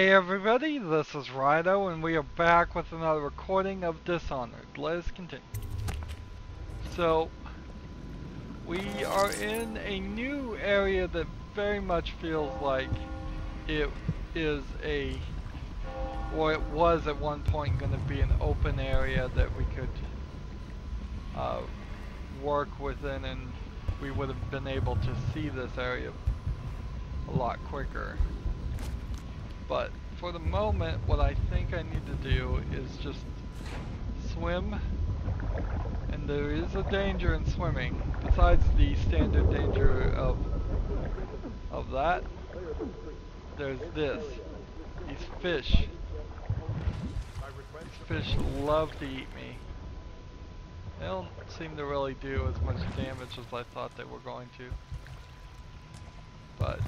Hey everybody, this is Rydo and we are back with another recording of Dishonored. Let us continue. So, we are in a new area that very much feels like it is or it was at one point going to be an open area that we could work within, and we would have been able to see this area a lot quicker. But for the moment, what I think I need to do is just swim, and there is a danger in swimming, besides the standard danger of that. There's this. These fish. These fish love to eat me. They don't seem to really do as much damage as I thought they were going to. But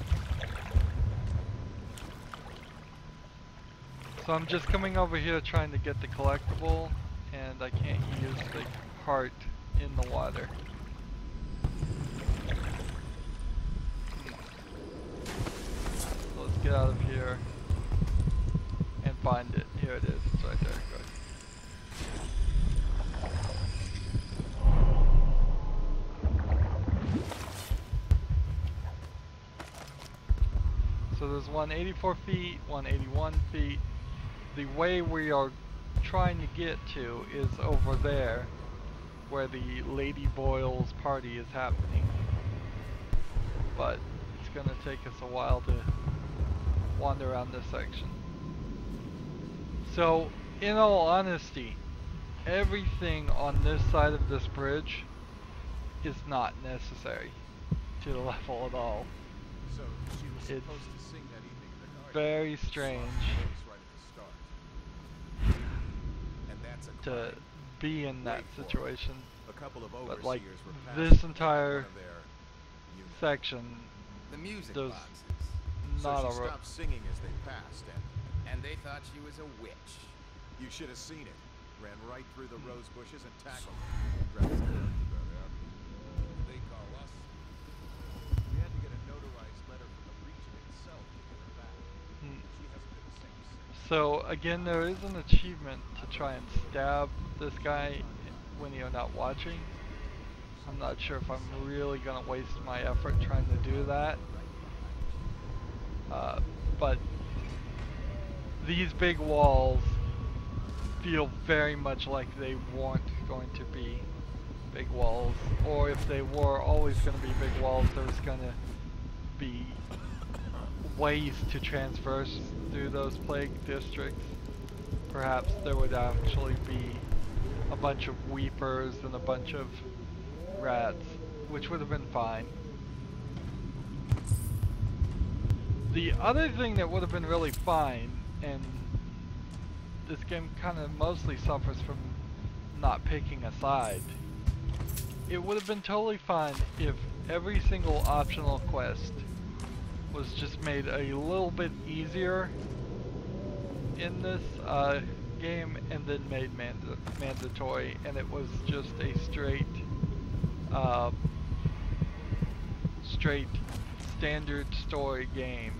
so I'm just coming over here trying to get the collectible, and I can't use the heart in the water. So let's get out of here and find it. Here it is. It's right there. Good. So there's 184 feet, 181 feet. The way we are trying to get to is over there, where the Lady Boyle's party is happening. But it's going to take us a while to wander around this section. So, in all honesty, everything on this side of this bridge is not necessary to the level at all. So she was It's supposed to sing that evening in the garden. very strange to be in that situation, but like this entire section, the music there's boxes. not so a she stopped singing as they passed, And they thought she was a witch. you should have seen it. Ran right through the rose bushes and tackled her. They call us. We had to get a notarized letter from the region itself to get her back. She hasn't been the same since. So again, there is an achievement to try and stab this guy when you're not watching. I'm not sure if I'm really gonna waste my effort trying to do that. But these big walls feel very much like they weren't going to be big walls, or if they were always going to be big walls, there's going to be ways to transverse through those plague districts. Perhaps there would actually be a bunch of weepers and a bunch of rats, which would have been fine. The other thing that would have been really fine, and this game kind of mostly suffers from not picking a side, it would have been totally fine if every single optional quest was just made a little bit easier in this game and then made mandatory, and it was just a straight standard story game.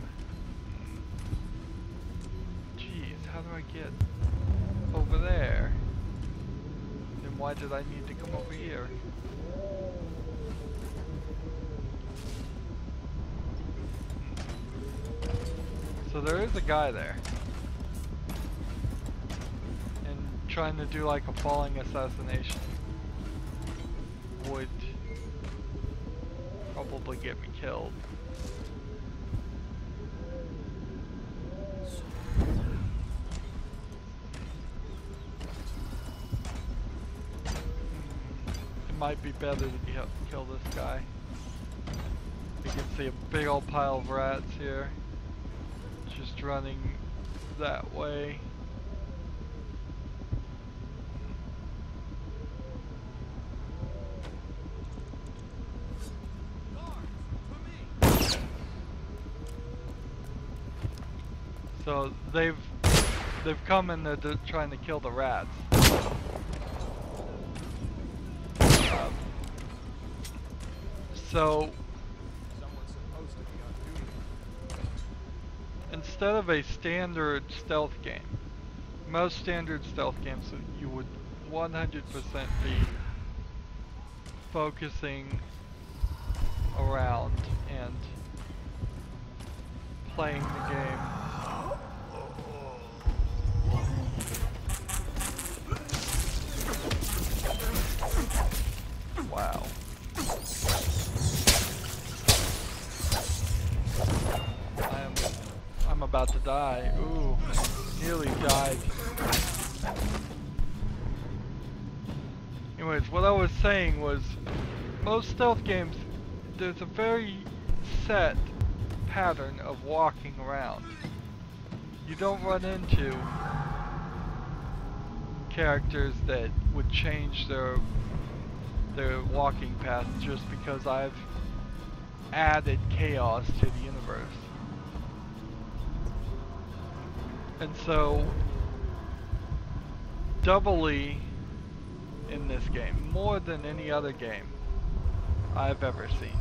Jeez, how do I get over there? Then why did I need to come over here? So there is a guy there, and trying to do like a falling assassination would probably get me killed. It might be better to kill this guy. You can see a big old pile of rats here, just running that way. So they've come and they're trying to kill the rats. So instead of a standard stealth game, most standard stealth games you would 100% be focusing around and playing the game. Wow. I'm about to die. Ooh, nearly died. Anyways, what I was saying was, most stealth games, there's a very set pattern of walking around. You don't run into characters that would change their walking path just because I've added chaos to the universe. And so, doubly in this game, more than any other game I've ever seen,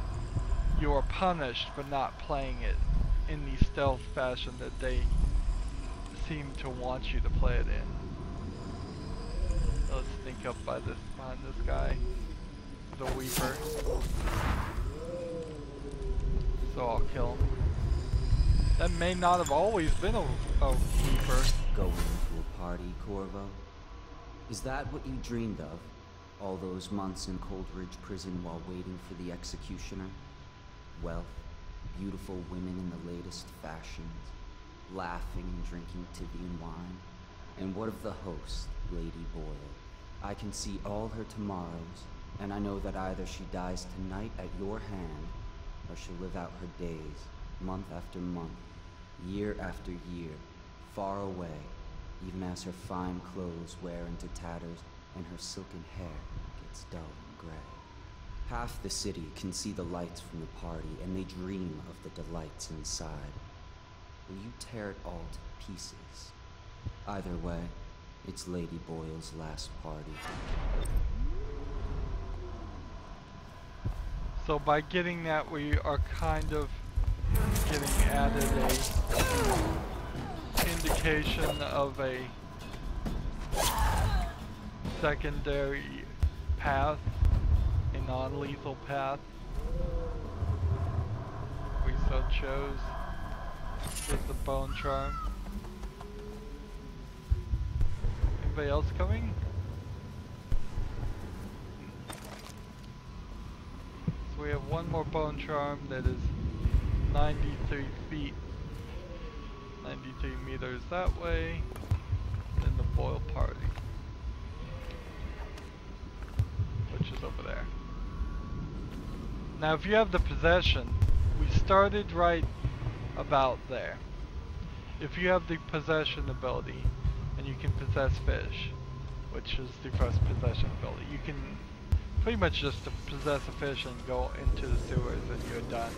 you are punished for not playing it in the stealth fashion that they seem to want you to play it in. Let's sneak up behind this guy, the Weeper. So I'll kill him. That may not have always been a Weeper. Going to a party, Corvo? Is that what you dreamed of? All those months in Coldridge Prison while waiting for the executioner? Wealth, beautiful women in the latest fashions, laughing and drinking Tibian wine. And what of the host, Lady Boyle? I can see all her tomorrows, and I know that either she dies tonight at your hand, or she'll live out her days, month after month, year after year, far away, even as her fine clothes wear into tatters and her silken hair gets dull and gray. Half the city can see the lights from the party, and they dream of the delights inside. Will you tear it all to pieces? Either way, it's Lady Boyle's last party. So by getting that, we are kind of getting added a indication of a secondary path, a non-lethal path. We so chose with the bone charm. Anybody else coming? So we have one more bone charm that is 93 feet, 93 meters that way, then the Boyle party, which is over there. Now if you have the possession, we started right about there. If you have the possession ability, and you can possess fish, which is the first possession ability, you can pretty much just possess a fish and go into the sewers and you're done.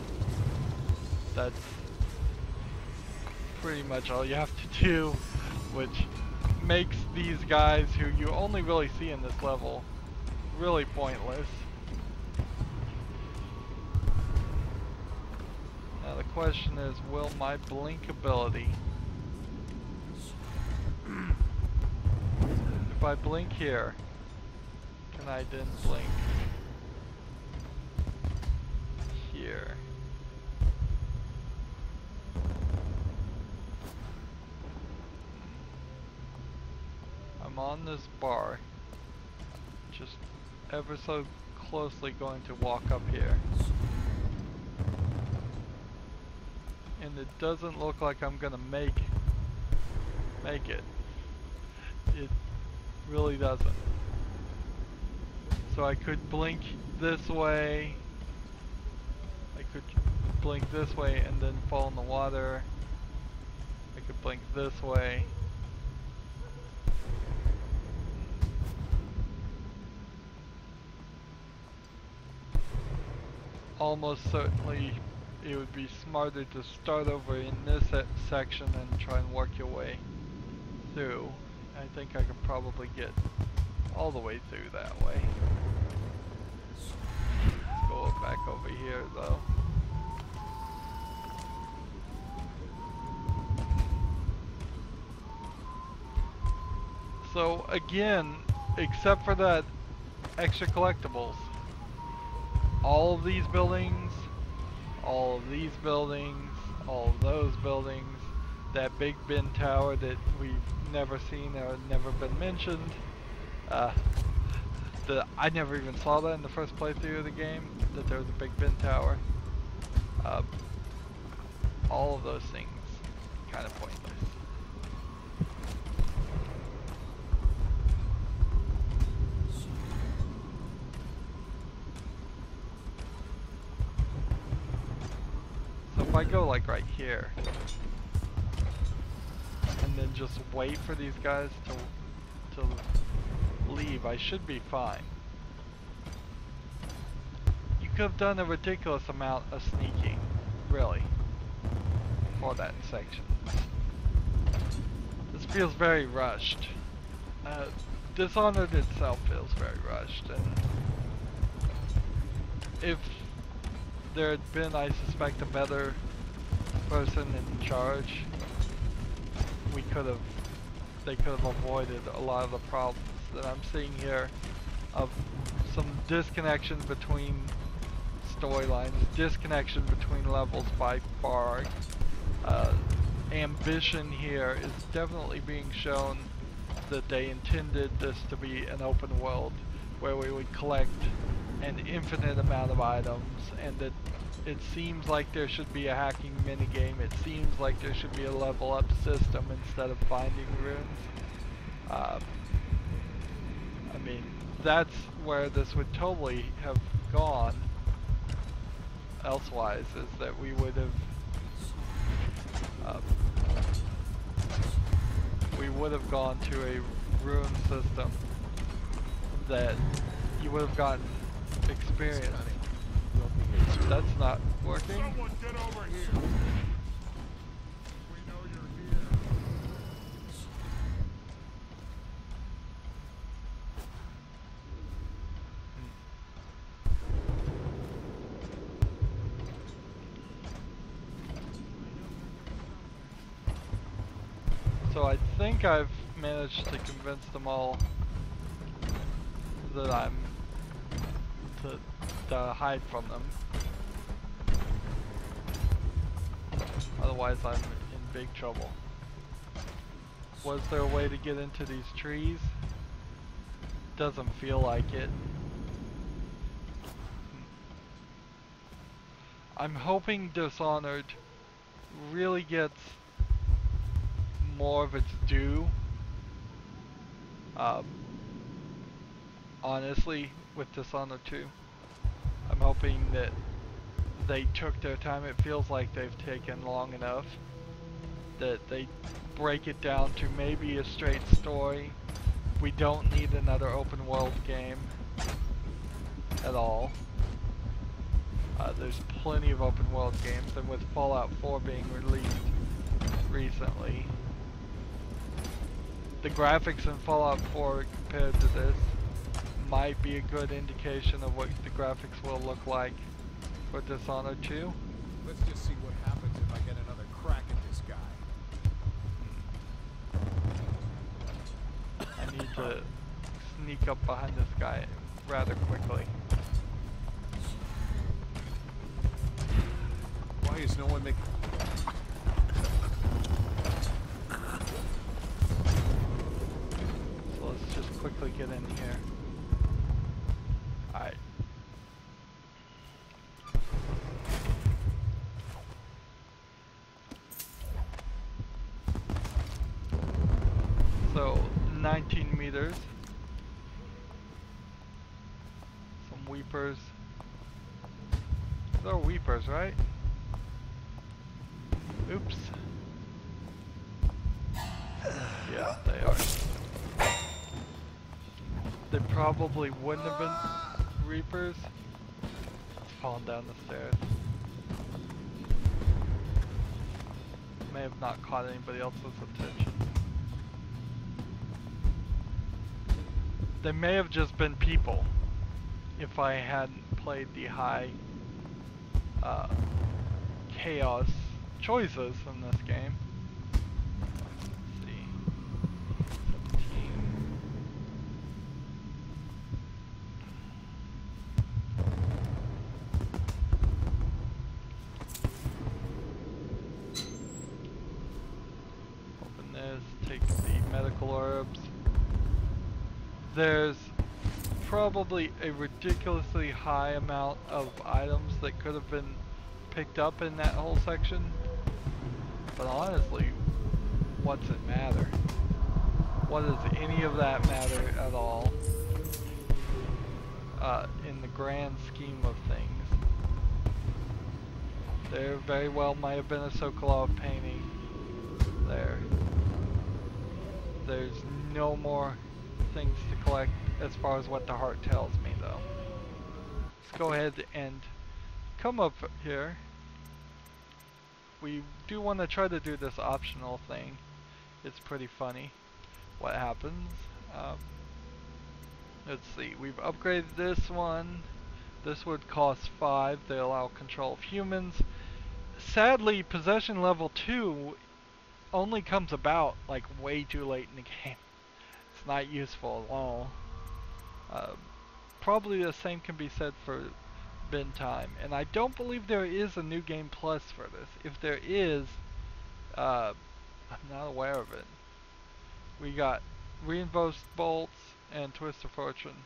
That's pretty much all you have to do, which makes these guys who you only really see in this level really pointless. Now the question is, will my blink ability, if I blink here, can I then blink here? I'm on this bar, just ever so closely going to walk up here. And it doesn't look like I'm gonna make it. It really doesn't. So I could blink this way, I could blink this way and then fall in the water. I could blink this way. Almost certainly it would be smarter to start over in this section and try and work your way through. I think I could probably get all the way through that way. Let's go back over here though. So again, except for that extra collectibles, all of these buildings, all of these buildings, all of those buildings, that Big Ben tower that we've never seen or never been mentioned, I never even saw that in the first playthrough of the game, that there was a Big Ben tower. All of those things, kind of pointless. So if I go like right here, and then just wait for these guys to leave, I should be fine. You could have done a ridiculous amount of sneaking, really, for that section. This feels very rushed. Dishonored itself feels very rushed, and if there had been, I suspect, a better person in charge, they could have avoided a lot of the problems that I'm seeing here, of some disconnection between storylines, disconnection between levels by far. Ambition here is definitely being shown that they intended this to be an open world where we would collect an infinite amount of items, and that it seems like there should be a hacking minigame. It seems like there should be a level up system instead of finding runes. I mean, that's where this would totally have gone elsewise, is that we would have gone to a rune system that you would have gotten experience. That's not working. Someone get over here. We know you're here. So I think I've managed to convince them all that I'm to hide from them. Otherwise I'm in big trouble. Was there a way to get into these trees? Doesn't feel like it. I'm hoping Dishonored really gets more of its due. Honestly, with Dishonored 2. I'm hoping that they took their time. It feels like they've taken long enough that they break it down to maybe a straight story. We don't need another open world game at all. There's plenty of open world games, and with Fallout 4 being released recently, the graphics in Fallout 4 compared to this might be a good indication of what the graphics will look like for Dishonored 2. Let's just see what happens if I get another crack at this guy. I need to sneak up behind this guy rather quickly. Why is no one making... So let's just quickly get in here. Alright. So, 19 meters. Some weepers. They're weepers, right? Oops. Yeah, they are. They probably wouldn't have been reapers. It's falling down the stairs. May have not caught anybody else's attention. They may have just been people if I hadn't played the high chaos choices in this game. Let's see. 17. this, take the medical herbs. There's probably a ridiculously high amount of items that could have been picked up in that whole section. But honestly, what's it matter? What does any of that matter at all? In the grand scheme of things. There very well might have been a Sokolov painting there. There's no more things to collect as far as what the heart tells me though. Let's go ahead and come up here. We do want to try to do this optional thing. It's pretty funny what happens. Let's see, we've upgraded this one. This would cost 5. They allow control of humans. Sadly, possession level 2 only comes about like way too late in the game. It's not useful at all. Probably the same can be said for bin time. And I don't believe there is a new game plus for this. If there is, I'm not aware of it. We got reinforced bolts and twist of fortune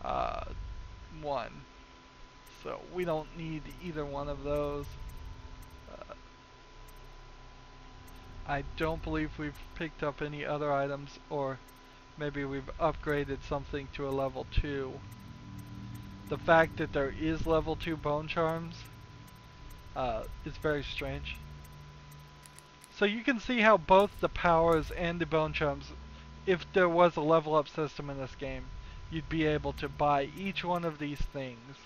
1. So we don't need either one of those. I don't believe we've picked up any other items, or maybe we've upgraded something to a level 2. The fact that there is level 2 bone charms is very strange. So you can see how both the powers and the bone charms, if there was a level up system in this game, you'd be able to buy each one of these things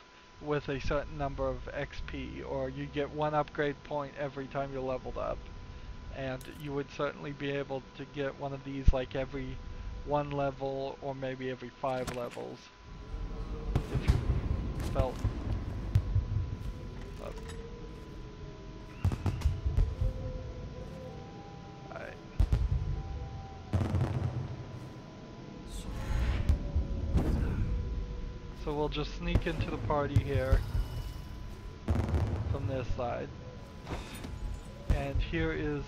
with a certain number of XP, or you get 1 upgrade point every time you're leveled up. And you would certainly be able to get one of these like every 1 level, or maybe every 5 levels, if you felt So we'll just sneak into the party here from this side. And here is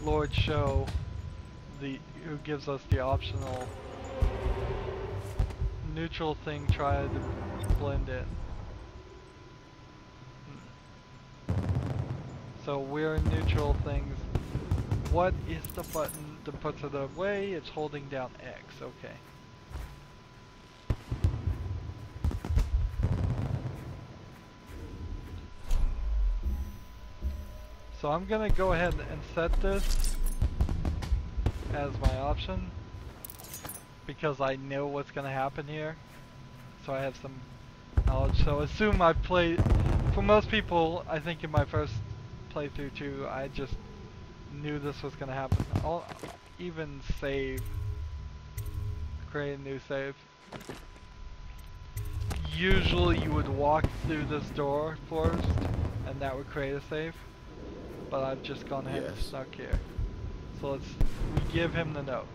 Lord Show, who gives us the optional neutral thing, try to blend in. So we're in neutral things. What is the button that puts it away? It's holding down X, okay. So I'm gonna go ahead and set this as my option because I know what's gonna happen here. So I have some knowledge. So assume I've played, for most people, I think in my first playthrough too, I just knew this was gonna happen. I'll even save, create a new save. Usually you would walk through this door first and that would create a save. But I've just gone ahead and stuck here. So we give him the note.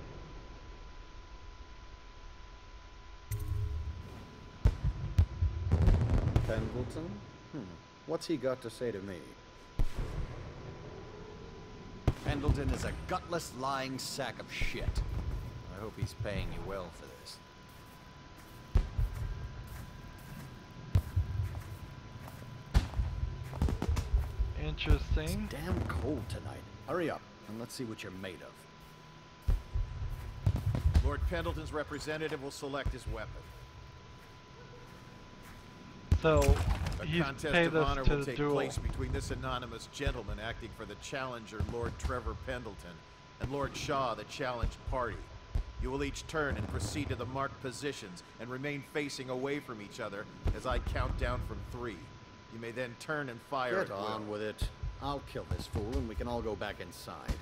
Pendleton? What's he got to say to me? Pendleton is a gutless, lying sack of shit. I hope he's paying you well for this. Interesting. It's damn cold tonight. Hurry up, and let's see what you're made of. Lord Pendleton's representative will select his weapon. So A he's contest paid of us honor to will take duel. place between this anonymous gentleman acting for the challenger, Lord Trevor Pendleton, and Lord Shaw, the challenged party. You will each turn and proceed to the marked positions and remain facing away from each other as I count down from 3. You may then turn and fire Get at will. on with it. I'll kill this fool and we can all go back inside.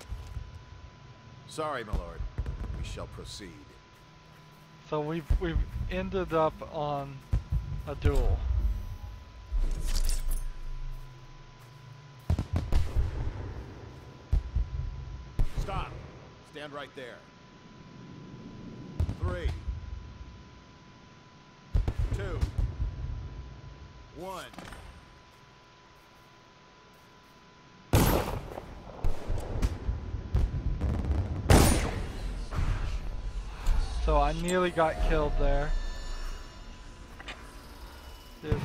Sorry, my lord. We shall proceed. So we've ended up on a duel. Stop. Stand right there. 3, 2, 1. So I nearly got killed there. Just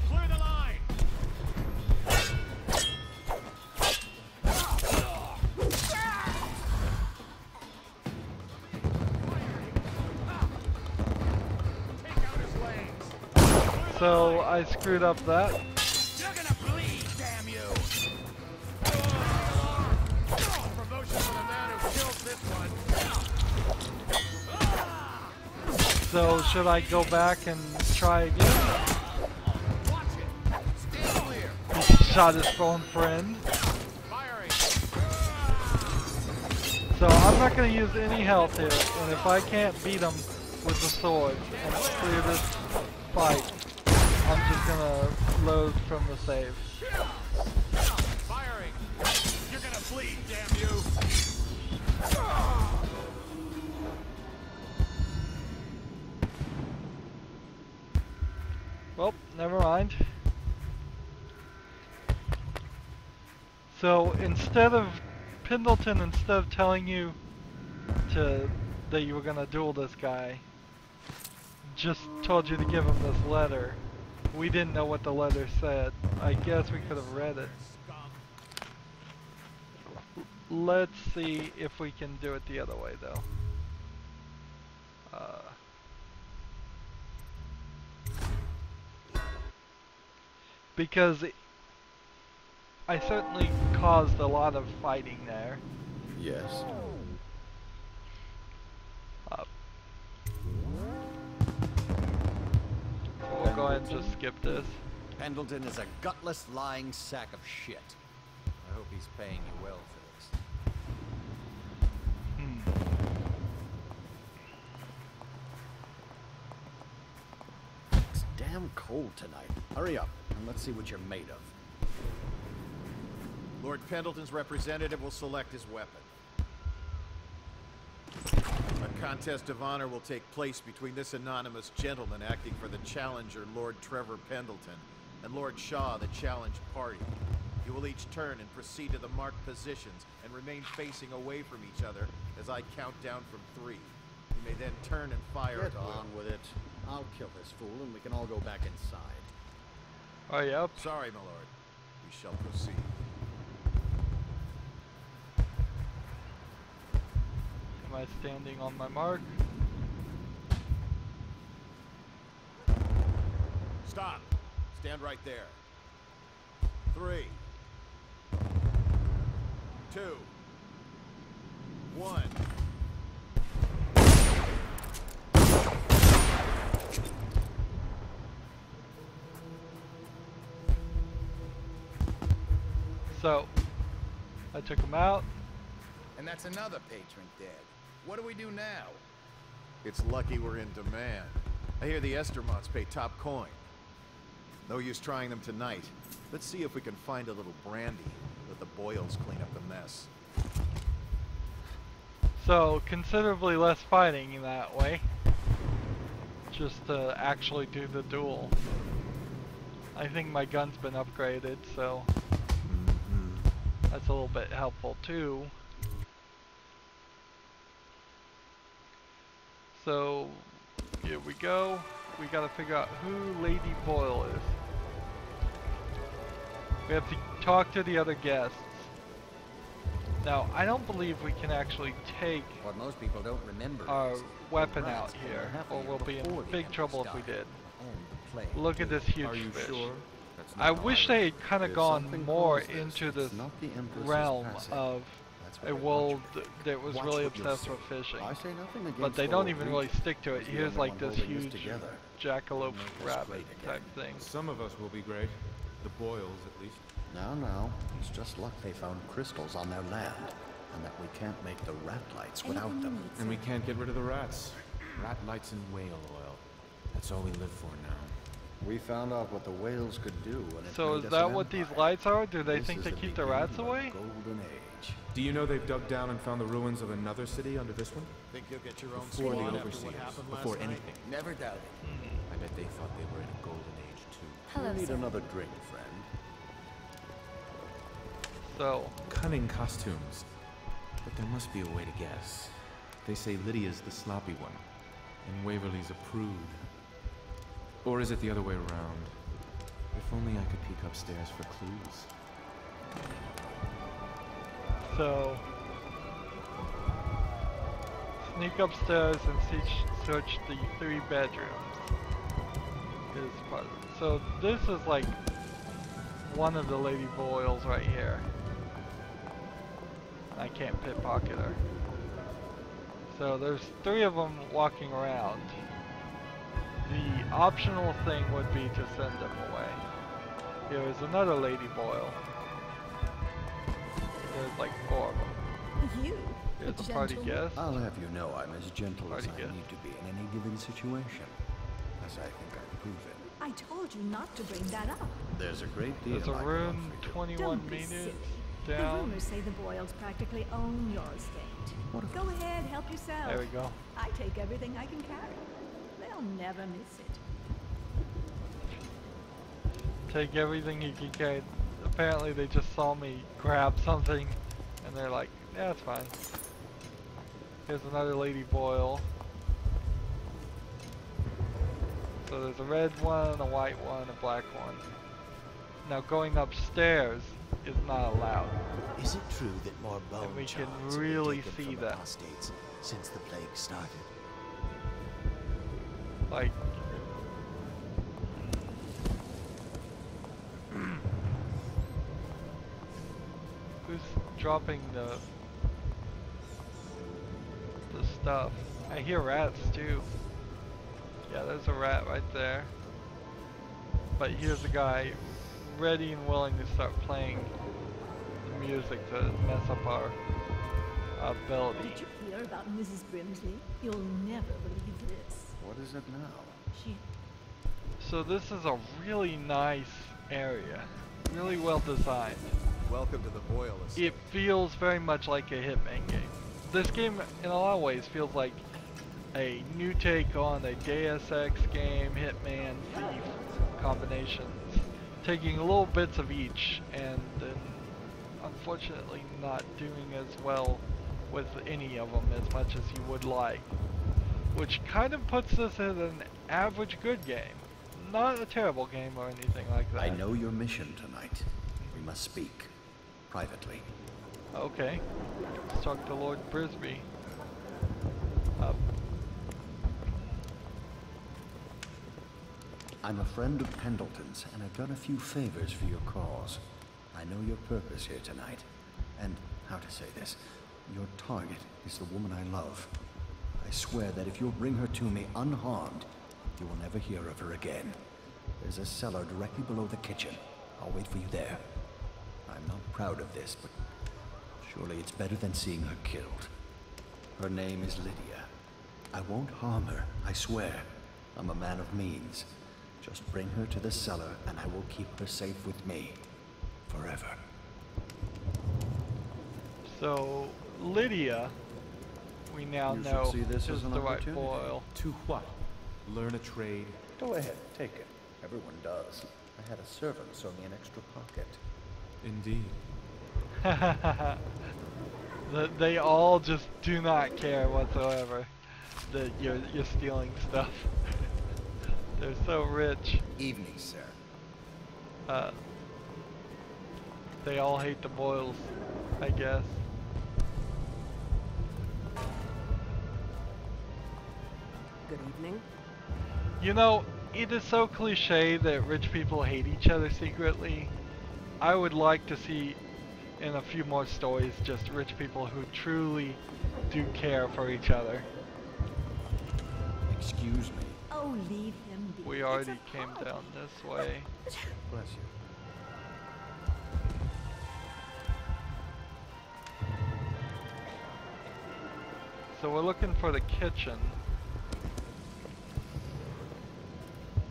Clear the line! so I screwed up that. You're gonna bleed, damn you! Promotion for the man who killed this one. So should I go back and try again? Watch it! Stay clear! He shot his own friend. Firing. So I'm not going to use any health here, and if I can't beat him with the sword and clear this fight, I'm just going to load from the save. Firing. You're gonna bleed, damn you. Well, never mind. So instead of Pendleton, instead of telling you that you were gonna duel this guy, just told you to give him this letter. We didn't know what the letter said. I guess we could have read it. Let's see if we can do it the other way though. Because I certainly caused a lot of fighting there. Yes. We'll go ahead and just skip this. Pendleton is a gutless, lying sack of shit. I hope he's paying you well for this. It's damn cold tonight. Hurry up, and let's see what you're made of. Lord Pendleton's representative will select his weapon. A contest of honor will take place between this anonymous gentleman acting for the challenger, Lord Trevor Pendleton, and Lord Shaw, the challenged party. You will each turn and proceed to the marked positions and remain facing away from each other as I count down from 3. You may then turn and fire Get at will. on with it. I'll kill this fool, and we can all go back inside. Oh, yep. Sorry, my lord. We shall proceed. Am I standing on my mark? Stop. Stand right there. 3, 2, 1. So, I took him out. And that's another patron dead. What do we do now? It's lucky we're in demand. I hear the Estermonts pay top coin. No use trying them tonight. Let's see if we can find a little brandy. Let the boils clean up the mess. So, considerably less fighting in that way. Just to actually do the duel. I think my gun's been upgraded, so that's a little bit helpful too. So, here we go. We gotta figure out who Lady Boyle is. We have to talk to the other guests. Now, I don't believe we can actually take What most people don't remember our is weapon the out rats here, were half a or year we'll be in before the big Empress trouble if we died. did. And the plague, Look at too. this huge Are you fish. sure? That's not I how wish I they had kind of There's gone something more caused this. into It's this not the Empress's realm passing. of That's a what I world want you to that was Watch really what you obsessed say. with fishing. I say nothing against But they the don't old even leech. really stick to it. He's the Here's only like one this holding huge together. jackalope Make us rabbit great again. type thing. Some of us will be great. The Boyles, at least. Now, it's just luck they found crystals on their land, and that we can't make the rat lights without them. And we can't get rid of the rats. Rat lights and whale oil. That's all we live for now. We found out what the whales could do, and it So made is us that an what these empire. lights are? Do they This think is they the keep the beginning rats of a away? Golden age. Do you know they've dug down and found the ruins of another city under this one? Think you'll get your own Before the squad after what overseers, happened before last night? anything. Never doubt it. I bet they thought they were in a golden age too. Hello, We need sir. another drink, friend. So, Cunning costumes. But there must be a way to guess. They say Lydia's the sloppy one, and Waverly's a prude. Or is it the other way around? If only I could peek upstairs for clues. so sneak upstairs and search the 3 bedrooms. Is part of it. So this is like one of the Lady Boyles right here. I can't pickpocket her. So there's 3 of them walking around. The optional thing would be to send them away. Here is another Lady Boyle. There's like 4 of them. You? Here's the party guest. I'll have you know I'm as gentle as Party I guest. need to be in any given situation. As I think I've proven. I told you not to bring that up. There's a great deal There's a I can room offer you. 21 Don't be meters silly. The down. rumors say the Boyles practically own your estate. Go ahead, help yourself. There we go. I take everything I can carry. They'll never miss it. Take everything you can carry. Apparently they just saw me grab something and they're like, yeah, it's fine. Here's another Lady Boyle. So there's a red one, a white one, a black one. Now going upstairs is not allowed. Is it true that more bone And we can shards have been really taken see from that. apostates since the plague started? Like, who's dropping the stuff? I hear rats too. Yeah, there's a rat right there. But here's a guy ready and willing to start playing the music to mess up our ability. Did you hear about Mrs. Brimsley? You'll never believe this. What is it now? She So this is a really nice area. Really well designed. Welcome to the Boyle estate. It feels very much like a Hitman game. This game, in a lot of ways, feels like a new take on a Deus Ex game, Hitman, Thief combinations. Taking little bits of each and then unfortunately not doing as well with any of them as much as you would like. Which kind of puts this as an average good game. Not a terrible game or anything like that. I know your mission tonight. We must speak. Privately. Okay. Let's talk to Lord Brisby. I'm a friend of Pendleton's, and I've done a few favors for your cause. I know your purpose here tonight. And, how to say this, your target is the woman I love. I swear that if you'll bring her to me unharmed, you will never hear of her again. There's a cellar directly below the kitchen. I'll wait for you there. I'm not proud of this, but surely it's better than seeing her killed. Her name is Lydia. I won't harm her, I swear. I'm a man of means. Just bring her to the cellar, and I will keep her safe with me. Forever. So, Lydia, we now You should know see this is as an the right opportunity. Boyle. To what? Learn a trade? Go ahead, take it. Everyone does. I had a servant sew me an extra pocket. Indeed. They all just do not care whatsoever that you're stealing stuff. They're so rich. Evening, sir. They all hate the Boyles, I guess. Good evening. You know, it is so cliche that rich people hate each other secretly. I would like to see in a few more stories just rich people who truly do care for each other. Excuse me. Oh, leave him be. We It's already a came party. down this way. Bless you. So we're looking for the kitchen.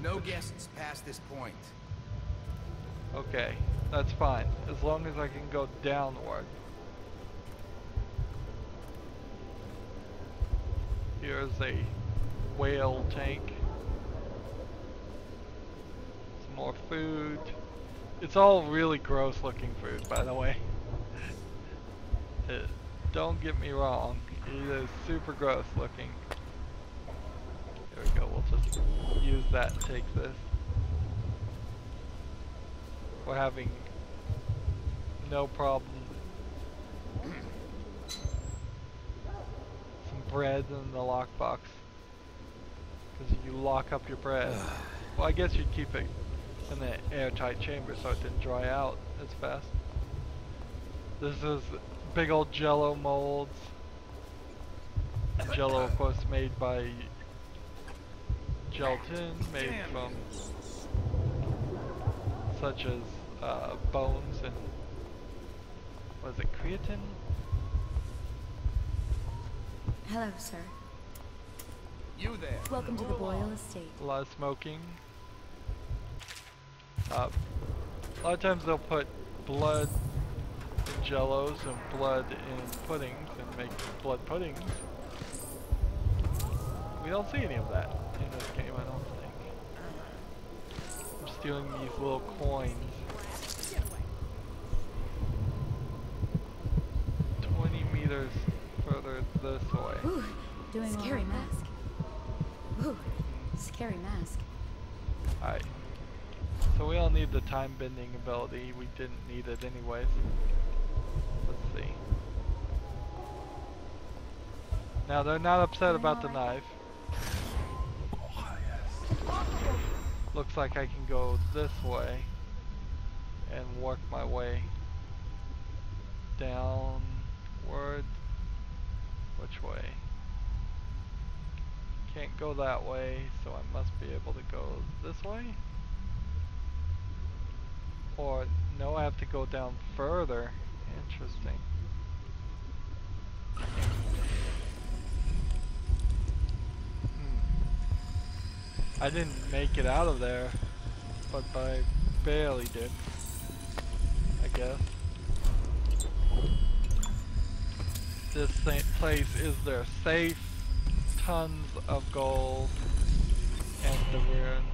No guests past this point. Okay, that's fine, as long as I can go downward. Here's a whale tank. Some more food. It's all really gross looking food, by the way. Don't get me wrong, it is super gross looking. There we go, we'll just use that and take this. We're having no problem. Some bread in the lockbox. Because you lock up your bread. Well, I guess you'd keep it in an airtight chamber so it didn't dry out as fast. This is big old Jello molds. Jello, of course, made by gelatin, made from such as bones and what is it, creatine? Hello, sir. You there. Welcome to the Boyle Estate. A lot of smoking. A lot of times they'll put blood in jellos and blood in puddings and make blood puddings. We don't see any of that in this game, I don't think. I'm stealing these little coins. 20 meters further this way. Ooh, doing scary mask. Ooh, scary mask. Alright. So we all need the time bending ability. We didn't need it anyways. Let's see. Now they're not upset about the knife. Looks like I can go this way and work my way downward. Which way? Can't go that way, so I must be able to go this way? Or, no, I have to go down further. Interesting. I didn't make it out of there, but I barely did, I guess. This place is their safe, tons of gold, and the rune.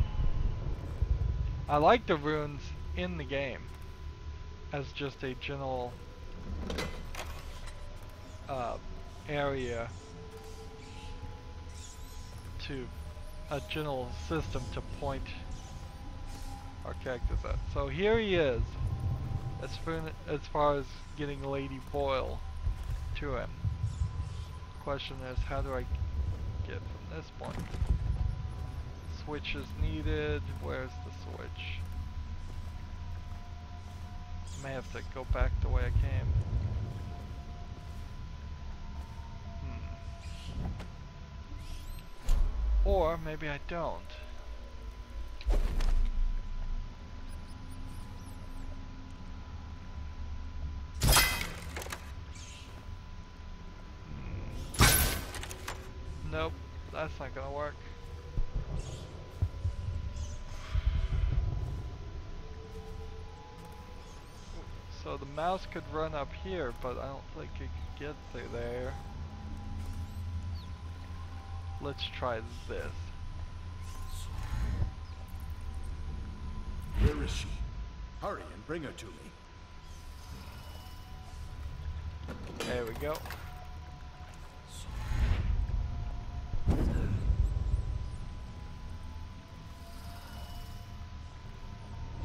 I like the runes in the game as just a general area to a general system to point our characters at. So here he is, as far as getting Lady Boyle to him. Question is, how do I get from this point? Switch is needed. Where's the switch? I may have to go back the way I came. Or maybe I don't. Nope, that's not gonna work. So the mouse could run up here, but I don't think it could get through there. Let's try this. Where is she? Hurry and bring her to me. There we go.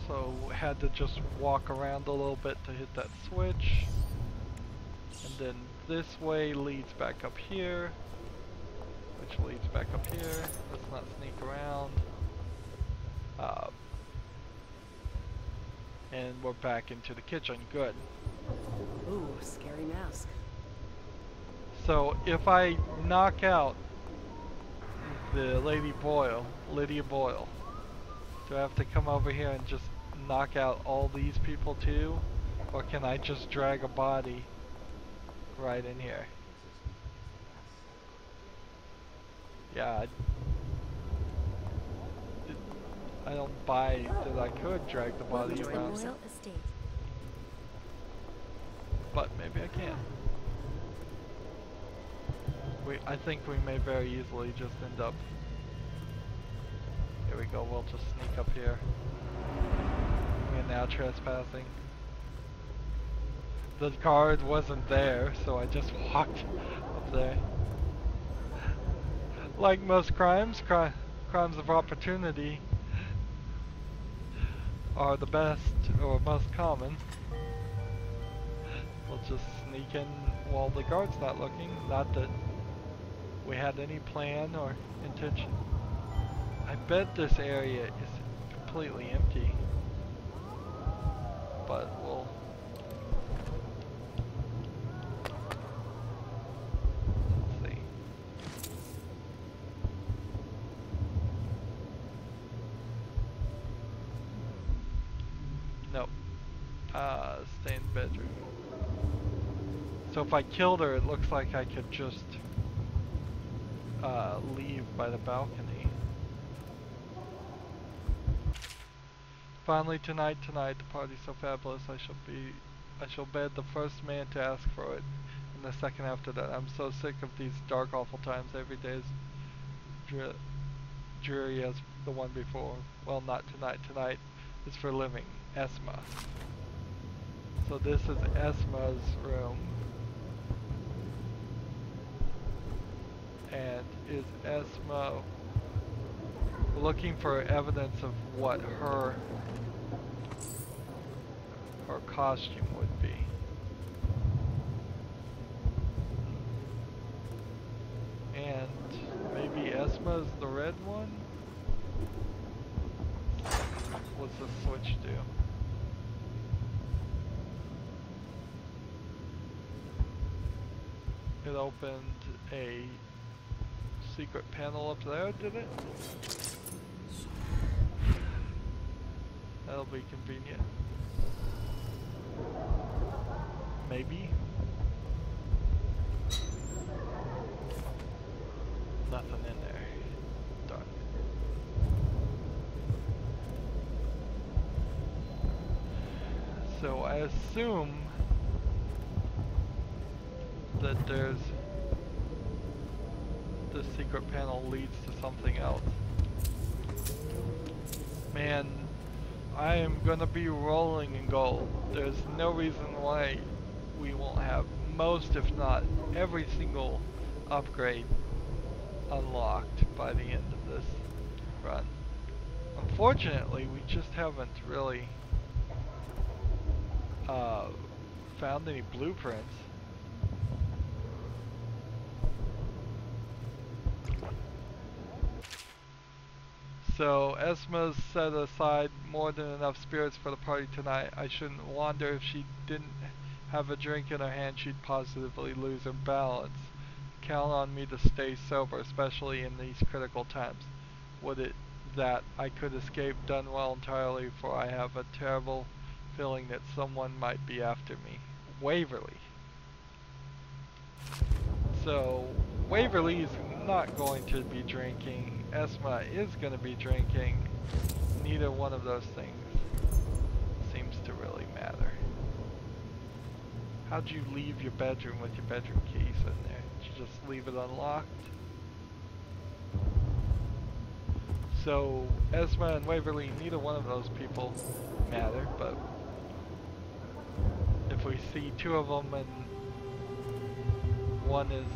So had to just walk around a little bit to hit that switch. And then this way leads back up here. Which leads back up here. Let's not sneak around. And we're back into the kitchen. Good. Ooh, scary mask. So if I knock out the Lady Boyle, Lydia Boyle, do I have to come over here and just knock out all these people too? Or can I just drag a body right in here? Yeah, I don't buy that I could drag the body around. But maybe I can. I think we may very easily just end up. Here we go, we'll just sneak up here. We are now trespassing. The guard wasn't there, so I just walked up there. Like most crimes, crimes of opportunity are the best or most common. We'll just sneak in while the guard's not looking. Not that we had any plan or intention. I bet this area is completely empty. But we'll... let's see. Nope. Stay in the bedroom. So if I killed her, it looks like I could just leave by the balcony. Finally tonight, the party's so fabulous, I shall bed the first man to ask for it, and the second after that. I'm so sick of these dark, awful times. Every day is dreary as the one before. Well, not tonight. Tonight is for living. Esma. So this is Esma's room. And is Esma looking for evidence of what her costume would be? And maybe Esma's the red one? What's the switch do? It opened a secret panel up there, did it? That'll be convenient. Maybe. Nothing in there. Darn. So I assume that there's this secret panel leads to something else. Man, I am gonna be rolling in gold. There's no reason why we won't have most, if not every single upgrade unlocked by the end of this run. Unfortunately, we just haven't really found any blueprints. So Esma's set aside more than enough spirits for the party tonight. I shouldn't wonder if she didn't have a drink in her hand, she'd positively lose her balance. Count on me to stay sober, especially in these critical times. Would it that I could escape Dunwall entirely, for I have a terrible feeling that someone might be after me. Waverly. So Waverly is not going to be drinking. Esma is going to be drinking. Neither one of those things seems to really matter. How'd you leave your bedroom with your bedroom keys in there? Did you just leave it unlocked? So Esma and Waverly, neither one of those people matter, but if we see two of them and one is...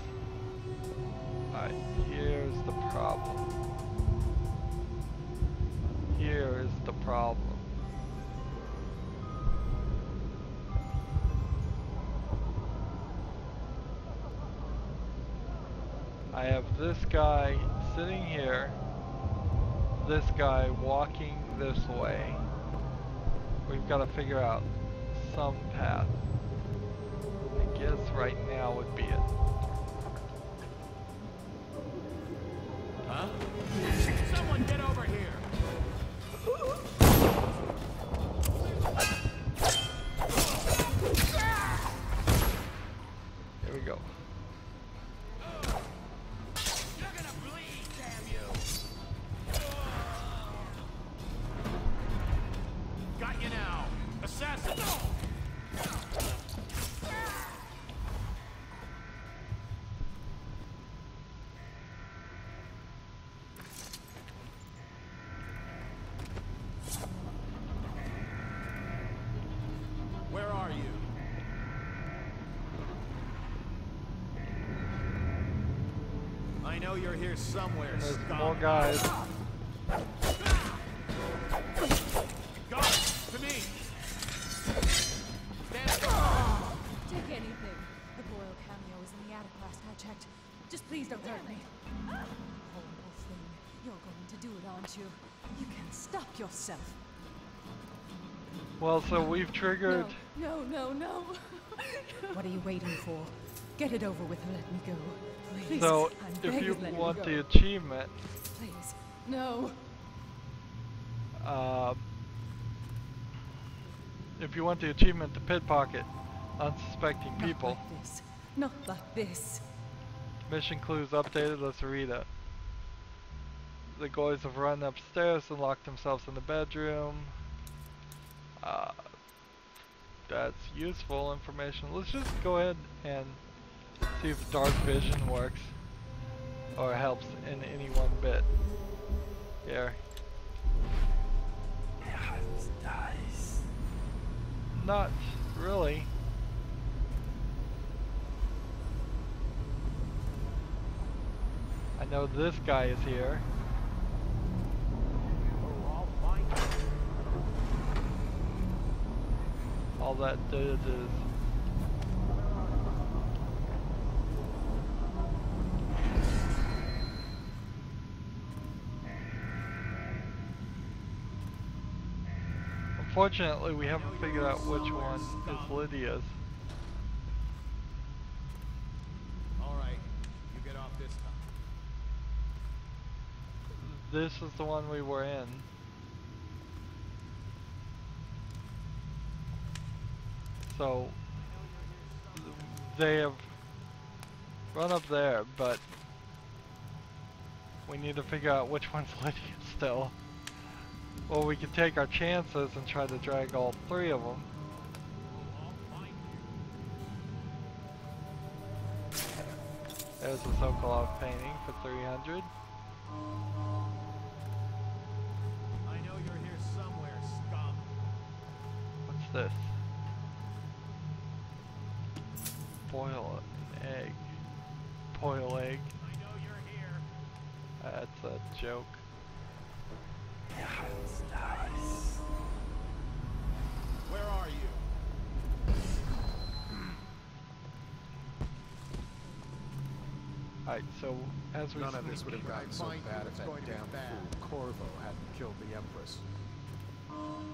Alright, here's the problem. Here is the problem. I have this guy sitting here, this guy walking this way. We've got to figure out some path. I guess right now would be it. Huh? Someone get over here! Here we go. You're gonna bleed, damn you! Got you now! Assassin! know you're here somewhere, There's scum. more guys. Guard, to me! Stand up. Take anything. The Boyle cameo is in the attic last I checked. Just please don't hurt me. Horrible thing. You're going to do it, aren't you? You can stop yourself. Well, so we've triggered. No, no, no, no. What are you waiting for? Get it over with and let me go. Please. So I'm if you begging, let me want go. the achievement, Please. No. if you want the achievement to pickpocket unsuspecting people, Not like this. Not like this. mission clues updated. Let's read it. The guys have run upstairs and locked themselves in the bedroom. That's useful information. Let's just go ahead and see if dark vision works or helps in any one bit. Here. Not really. I know this guy is here. All that did is unfortunately we haven't figured out which one is Lydia's. Alright, you get off this time. This is the one we were in. So they have run up there, but we need to figure out which one's Lydia still. Or we could take our chances and try to drag all three of them. There's a Sokolov painting for 300. I know you're here somewhere, scum. What's this? Boil an egg. Boil egg. I know you're here. That's a joke. Where are you? Alright, so as we None of this sneak- would have gotten so Find you, bad if it's that going to be damn bad. fool Corvo hadn't killed the Empress.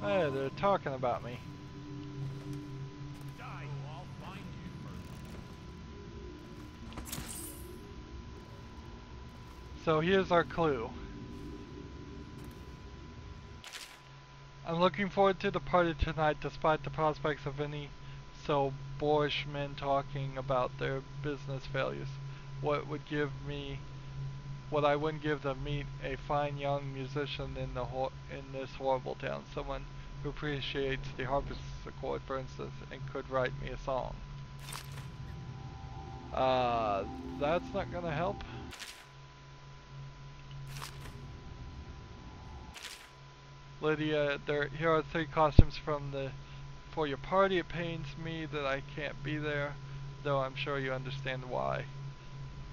Hey, they're talking about me. Die. I'll find you first. So here's our clue. I'm looking forward to the party tonight despite the prospects of any so boorish men talking about their business failures. What I wouldn't give to meet a fine young musician in this horrible town. Someone who appreciates the harpsichord, for instance, and could write me a song. That's not gonna help. Lydia, here are 3 costumes for your party. It pains me that I can't be there, though I'm sure you understand why.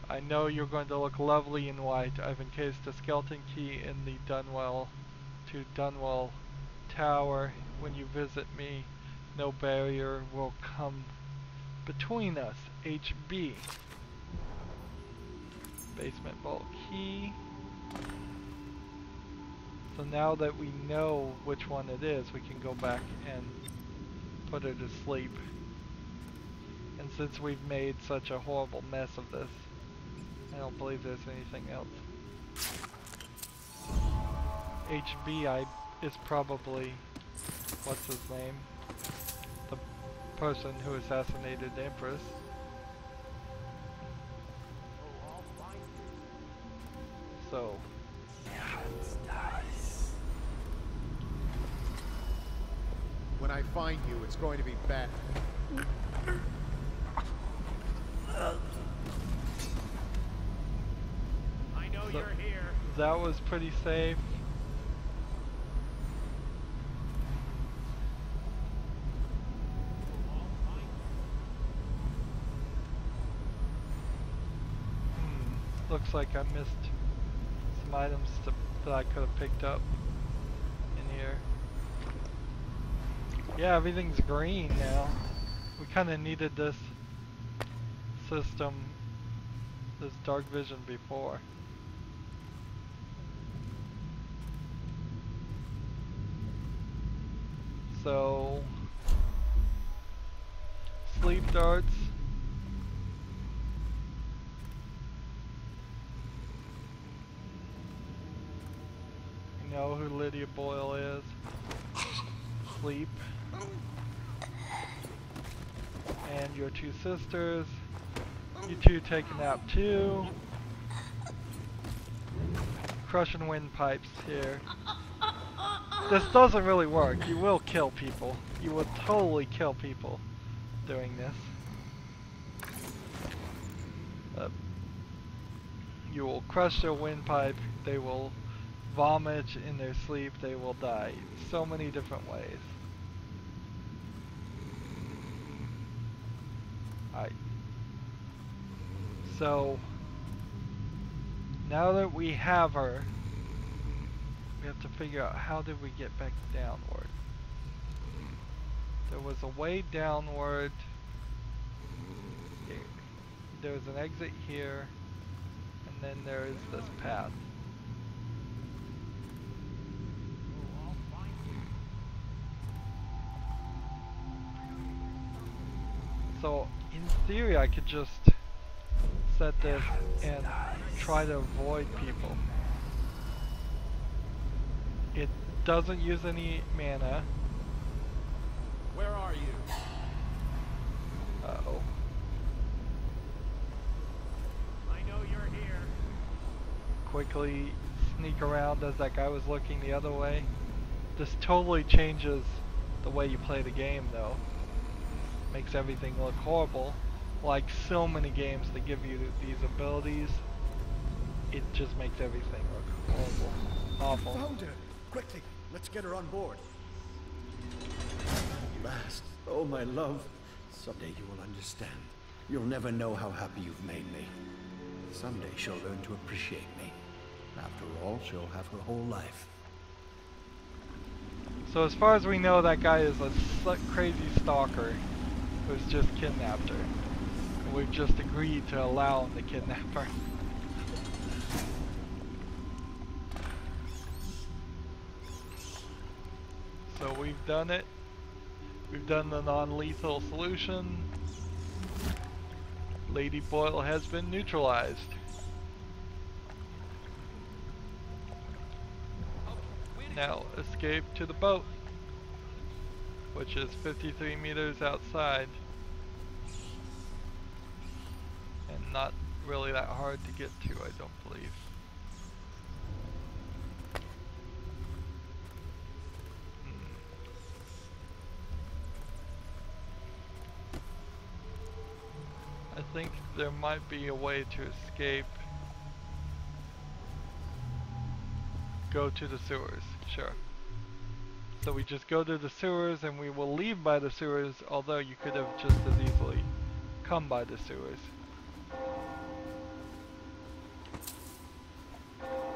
I know you're going to look lovely in white. I've encased a skeleton key in the Dunwall Tower. When you visit me, no barrier will come between us. HB. Basement vault key. So now that we know which one it is, we can go back and put her to sleep. And since we've made such a horrible mess of this, I don't believe there's anything else. HB is probably, what's his name? The person who assassinated the Empress. So, When I find you, it's going to be bad. I know So- you're here. that was pretty safe. looks like I missed some items that I could have picked up in here. Yeah, everything's green now. We kind of needed this system, this dark vision before. So, sleep darts. You know who Lydia Boyle is. Sleep. And your two sisters. You two take a nap too. Crushing windpipes here. This doesn't really work. You will kill people. You will totally kill people doing this. You will crush their windpipe. They will vomit in their sleep. They will die. So many different ways. Alright. So, now that we have her, we have to figure out how did we get back downward. There was a way downward. Here. There's an exit here, and then there is this path. So, in theory, I could just set this and try to avoid people. It doesn't use any mana. Where are you? Uh-oh. I know you're here. Quickly sneak around as that guy was looking the other way. This totally changes the way you play the game, though. Makes everything look horrible. Like so many games that give you these abilities, it just makes everything look horrible. Awful. Found her! Quickly, let's get her on board. Last, oh my love. Someday you will understand. You'll never know how happy you've made me. Someday she'll learn to appreciate me. After all, she'll have her whole life. So as far as we know, that guy is a crazy stalker who's just kidnapped her. And we've just agreed to allow him to kidnap her. So we've done it. We've done the non-lethal solution. Lady Boyle has been neutralized. Now escape to the boat, which is 53 meters outside. And not really that hard to get to, I don't believe. I think there might be a way to escape. Go to the sewers, sure. So we just go to the sewers and we will leave by the sewers, although you could have just as easily come by the sewers.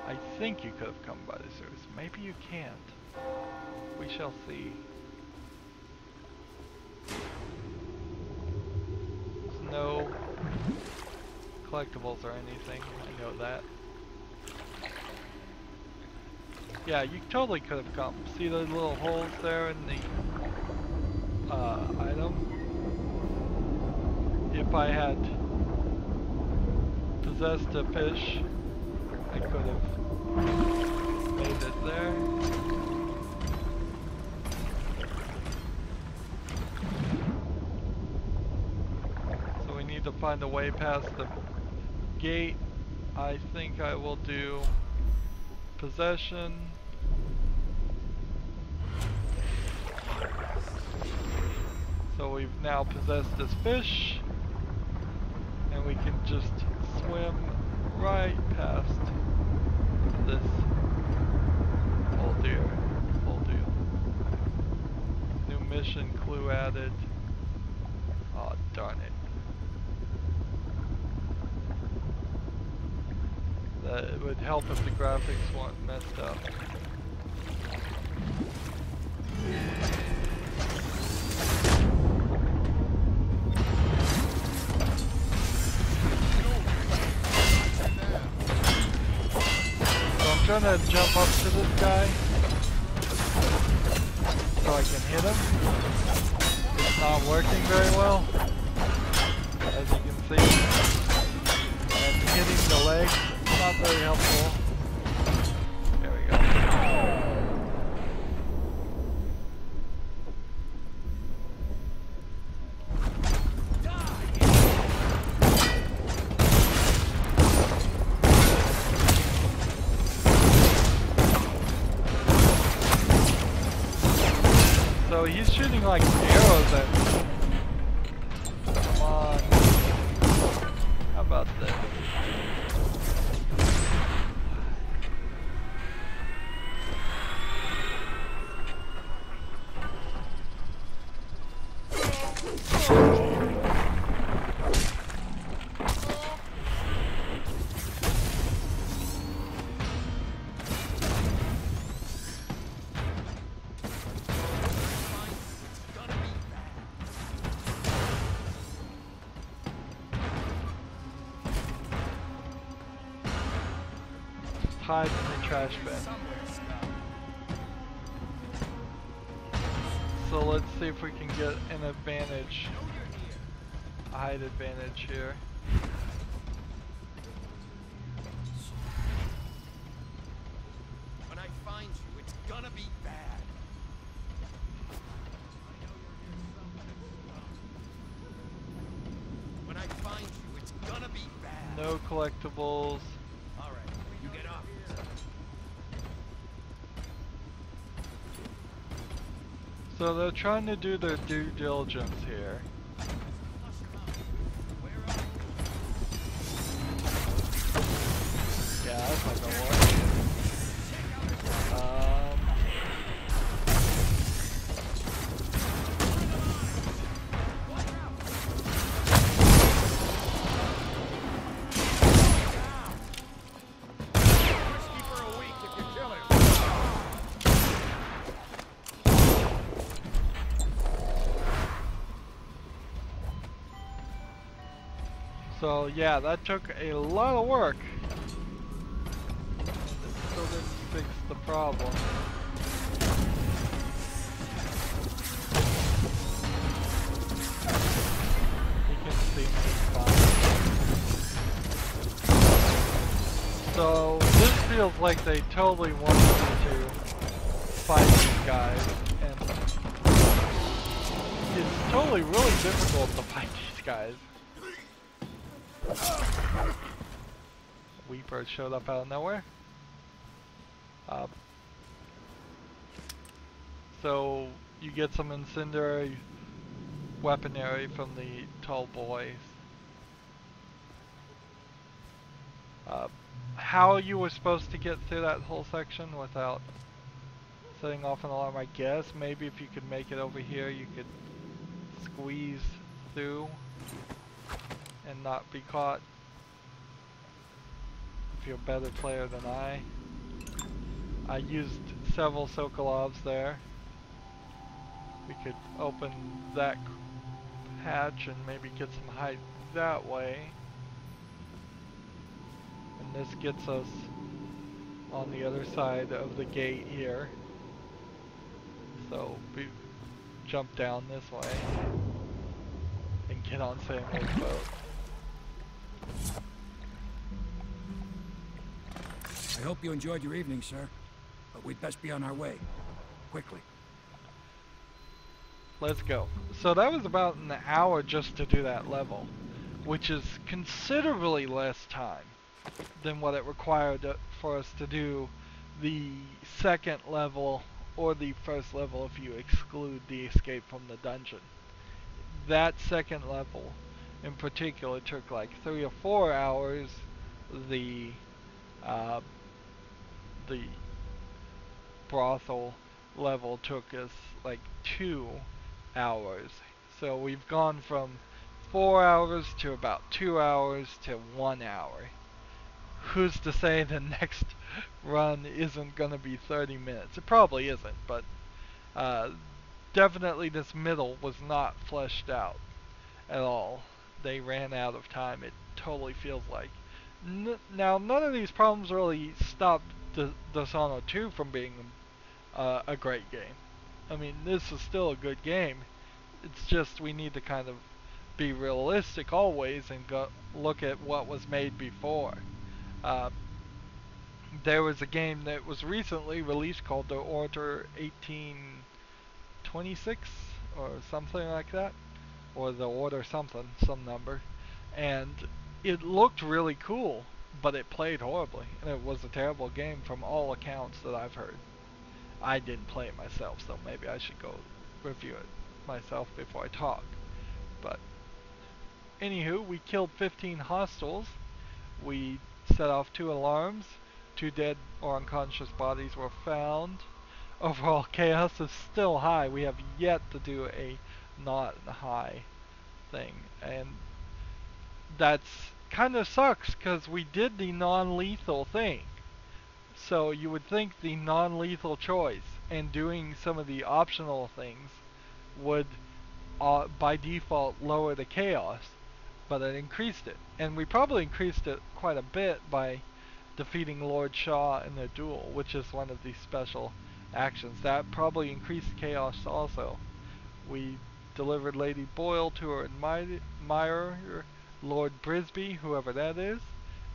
I think you could have come by the sewers. Maybe you can't. We shall see. There's no collectibles or anything, I know that. Yeah, you totally could have come. See those little holes there in the item? If I had possessed a fish, I could have made it there. So we need to find a way past the gate. I think I will do possession. So we've now possessed this fish, and we can just swim right past this whole deal. New mission clue added. Oh darn it. It would help if the graphics weren't messed up. So I'm trying to jump up to this guy so I can hit him. It's not working very well, as you can see. And hitting the legs, not very helpful. There we go. So he's shooting like arrows at me. Come on. How about this? Hide in the trash bin. So let's see if we can get an advantage, a height advantage here. When I find you, it's gonna be bad. When I find you, it's gonna be bad. No collectibles. So they're trying to do their due diligence here. Yeah, that's not gonna work. So yeah, that took a lot of work. And it still didn't fix the problem. You can see me fine. So this feels like they totally wanted me to fight these guys, and it's totally really difficult to fight these guys. Weeper showed up out of nowhere. So you get some incendiary weaponry from the tall boys. How you were supposed to get through that whole section without setting off an alarm, I guess. Maybe if you could make it over here, you could squeeze through and not be caught. If you're a better player than I used several Sokolovs there. We could open that hatch and maybe get some height that way. And this gets us on the other side of the gate here. So we jump down this way and get on Samuel's boat. I hope you enjoyed your evening, sir. But we'd best be on our way. Quickly. Let's go. So that was about an hour just to do that level, which is considerably less time than what it required for us to do the second level or the first level if you exclude the escape from the dungeon. That second level in particular took like 3 or 4 hours. The brothel level took us like 2 hours. So we've gone from 4 hours to about 2 hours to 1 hour. who's to say the next run isn't going to be 30 minutes? It probably isn't, but definitely this middle was not fleshed out at all. They ran out of time, it totally feels like. Now, none of these problems really stopped Dishonored 2 from being a great game. I mean, this is still a good game. It's just we need to kind of be realistic always and go look at what was made before. There was a game that was recently released called The Order 1826 or something like that, or The Order something, some number, and it looked really cool, but it played horribly, and it was a terrible game from all accounts that I've heard. I didn't play it myself, so maybe I should go review it myself before I talk. But anywho, we killed 15 hostiles. We set off 2 alarms. 2 dead or unconscious bodies were found. Overall chaos is still high. We have yet to do a not high thing, and that's kind of sucks because we did the non-lethal thing. So you would think the non-lethal choice and doing some of the optional things would by default lower the chaos, but it increased it. And we probably increased it quite a bit by defeating Lord Shaw in the duel, which is one of the special actions. That probably increased chaos also. We delivered Lady Boyle to her admirer, Lord Brisby, whoever that is,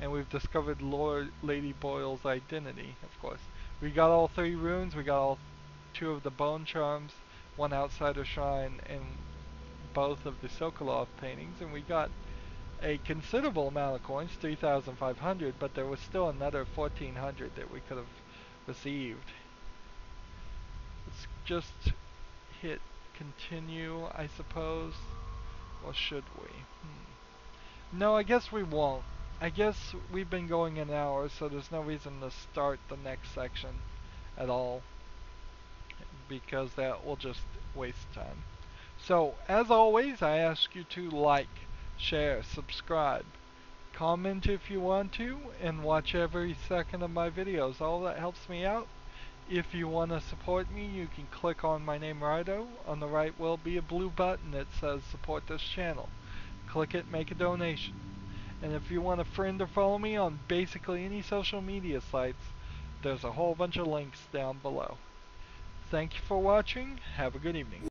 and we've discovered Lady Boyle's identity, of course. We got all 3 runes, we got all 2 of the bone charms, 1 outsider shrine, and both of the Sokolov paintings, and we got a considerable amount of coins, 3,500, but there was still another 1,400 that we could have received. Let's just hit continue, I suppose. Or should we? No, I guess we won't. I guess we've been going an hour, so there's no reason to start the next section at all, because that will just waste time. So, as always, I ask you to like, share, subscribe, comment if you want to, and watch every second of my videos. All that helps me out. If you want to support me, you can click on my name, Rydo. On the right will be a blue button that says support this channel. Click it, make a donation. And if you want to friend or follow me on basically any social media sites, there's a whole bunch of links down below. Thank you for watching. Have a good evening.